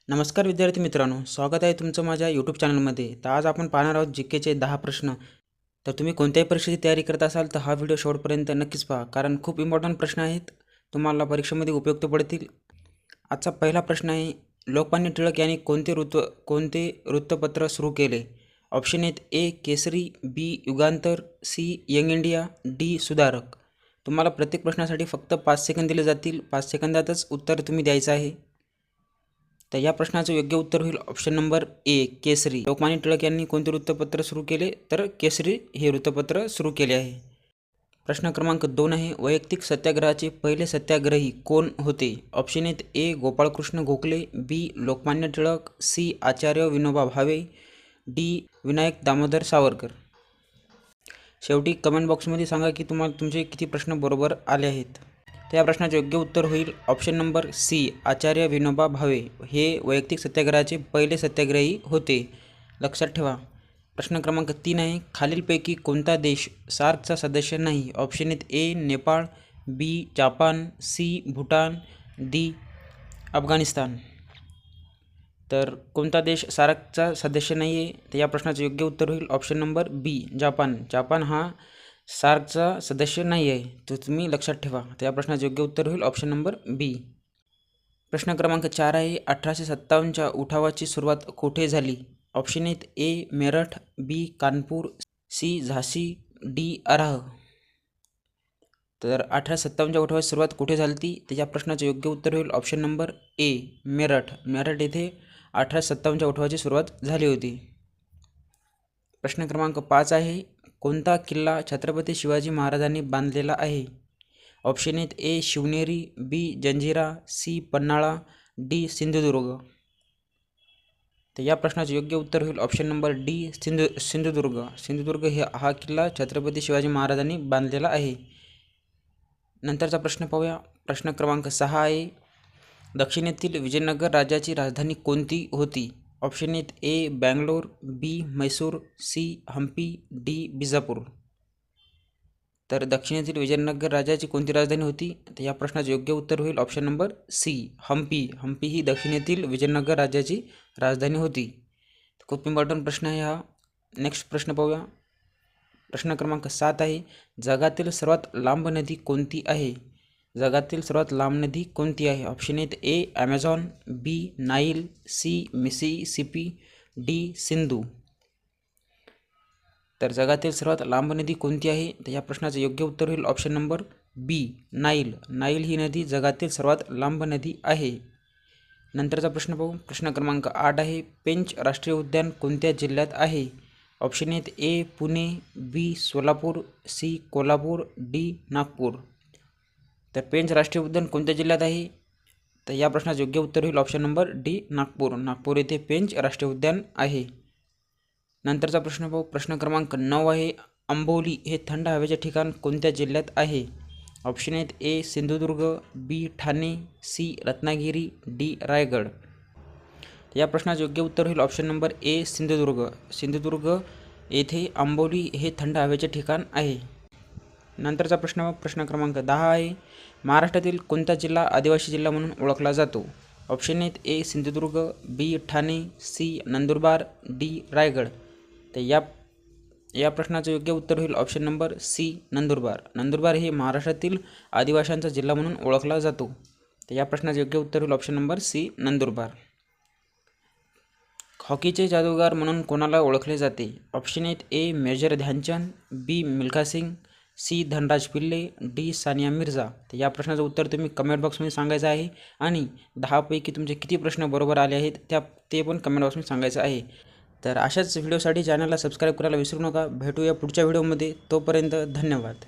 नमस्कार विद्यार्थी मित्रांनो, स्वागत आहे तुमचं माझ्या यूट्यूब चॅनलमध्ये। तर आज आपण पाहणार आहोत जीकेचे 10 प्रश्न। तर तुम्ही कोणत्याही परीक्षेची तयारी करत असाल तर हा व्हिडिओ शेवटपर्यंत नक्कीच पहा, कारण खूप इम्पॉर्टंट प्रश्न आहेत, तुम्हाला परीक्षेमध्ये उपयुक्त पडतील। आजचा पहिला प्रश्न आहे, लोकमान्य टिळक यांनी कोणते वृत्तपत्र सुरू केले? ऑप्शन आहेत ए केसरी, बी युगांतर, सी यंग इंडिया, डी सुधारक। तुम्हाला प्रत्येक प्रश्नासाठी फक्त 5 सेकंद दिले जातील। 5 सेकंदातच उत्तर तुम्ही द्यायचं आहे। तर या प्रश्नाचं योग्य उत्तर होईल ऑप्शन नंबर ए केसरी। लोकमान्य टिळक यांनी कोणते वृत्तपत्र सुरू केले? तर केसरी हे वृत्तपत्र सुरू केले आहे। प्रश्न क्रमांक 2 आहे, वैयक्तिक सत्याग्रहाचे पहिले सत्याग्रही कोण होते? ऑप्शन आहेत ए गोपाळकृष्ण गोखले, बी लोकमान्य टिळक, सी आचार्य विनोबा भावे, डी विनायक दामोदर सावरकर। शेवटी कमेंट बॉक्समध्ये सांगा की तुमचे किती प्रश्न बरोबर आले आहेत। तर या प्रश्नाचे योग्य उत्तर होईल ऑप्शन नंबर सी आचार्य विनोबा भावे हे वैयक्तिक सत्याग्रहाचे पहिले सत्याग्रही होते, लक्षात ठेवा। प्रश्न क्रमांक 3 आहे, खालीलपैकी कोणता देश सार्कचा सदस्य नाही? ऑप्शन आहेत A Nepal, B Japan, C Bhutan, D Afghanistan. तर कोणता देश सार्कचा सदस्य नाही आहे? तर या प्रश्नाचे योग्य उत्तर होईल ऑप्शन नंबर बी जापान। जापान हा सार्कचा सदस्य नाही आहे, तर तुम्ही लक्षात ठेवा। तर या प्रश्नाचे योग्य उत्तर होईल ऑप्शन नंबर बी। प्रश्न क्रमांक 4 आहे, 1857च्या उठावाची सुरुवात कुठे झाली? ऑप्शन आहेत ए मेरठ, बी कानपूर, सी झाशी, डी अराह। तर 1857च्या उठावाची सुरुवात कुठे झाली ती? तर या प्रश्नाचे योग्य उत्तर होईल option number A Meerut. Meerut येथे 1857च्या उठावाची सुरुवात झाली होती। प्रश्न क्रमांक 5 आहे, कोणता किल्ला छत्रपती शिवाजी महाराजांनी बांधलेला आहे? ऑप्शन आहेत ए शिवनेरी, बी जंजिरा, सी पन्हाळा, डी सिंधुदुर्ग। तर या प्रश्नाचे योग्य उत्तर होईल option number D Sindhudurg. Sindhudurg हा किल्ला छत्रपती शिवाजी महाराजांनी बांधलेला आहे। नंतरचा प्रश्न पाहूया। प्रश्न क्रमांक 6 आहे, दक्षिणेतील विजयनगर राज्याची राजधानी कोणती होती? ऑप्शन आहेत ए बँगलोर, बी म्हैसूर, सी हम्पी, डी बिजापूर। तर दक्षिणेतील विजयनगर राज्याची कोणती राजधानी होती? तर या प्रश्नाचे योग्य उत्तर होईल option number C Hampi. Hampi ही दक्षिणेतील विजयनगर राज्याची राजधानी होती। खूप इम्पॉर्टंट प्रश्न आहे हा। नेक्स्ट प्रश्न पाहूया। प्रश्न क्रमांक 7 आहे, जगातील सर्वात लांब नदी कोणती आहे? जगातील सर्वात लांब नदी कोणती आहे? ऑप्शन आहेत A Amazon, B Nile, C Mississippi, D Sindhu. तर जगातील सर्वात लांब नदी कोणती आहे? तर या प्रश्नाचे योग्य उत्तर होईल ऑप्शन नंबर बी नाईल। नाईल ही नदी जगातील सर्वात लांब नदी आहे। नंतरचा प्रश्न पाहू। प्रश्न क्रमांक 8 आहे, पेंच राष्ट्रीय उद्यान कोणत्या जिल्ह्यात आहे? ऑप्शन आहेत ए पुणे, बी सोलापूर, सी कोल्हापूर, डी नागपूर। तर पेंच राष्ट्रीय उद्यान कोणत्या जिल्ह्यात आहे? तर या प्रश्नाचे योग्य उत्तर होईल option number D Nagpur. Nagpur येथे पेंच राष्ट्रीय उद्यान आहे। नंतरचा प्रश्न पाहू। प्रश्न क्रमांक 9 आहे, अंबोली हे थंड हवेचे ठिकाण कोणत्या जिल्ह्यात आहे? ऑप्शन आहेत A Sindhudurg, B Thane, C Ratnagiri, D Raigad. या प्रश्नाचे योग्य उत्तर होईल option number A Sindhudurg. Sindhudurg येथे अंबोली हे थंड हवेचे ठिकाण आहे। नंतरचा प्रश्न क्रमांक 10 आहे, महाराष्ट्रातील कोणता जिल्हा आदिवासी जिल्हा म्हणून ओळखला जातो? ऑप्शन आहेत A Sindhudurg, B Thane, C Nandurbar, D Raigad. तर या प्रश्नाचं योग्य उत्तर होईल option number C Nandurbar. Nandurbar हे महाराष्ट्रातील आदिवासींचा जिल्हा म्हणून ओळखला जातो। तर या प्रश्नाचं योग्य उत्तर होईल ऑप्शन नंबर सी नंदुरबार। हॉकीचे जादूगार म्हणून कोणाला ओळखले जाते? ऑप्शन आहेत ए मेजर ध्यानचंद, बी मिल्खा सिंग, सी धनराज पिल्ले, डी सानिया मिर्झा। तर या प्रश्नाचं उत्तर तुम्ही कमेंट बॉक्समध्ये सांगायचं आहे आणि 10 पैकी तुमचे किती प्रश्न बरोबर आले आहेत ते पण कमेंट बॉक्समध्ये सांगायचं आहे। तर अशाच व्हिडिओसाठी चॅनलला सबस्क्राईब करायला विसरू नका। भेटूया पुढच्या व्हिडिओमध्ये, तोपर्यंत धन्यवाद।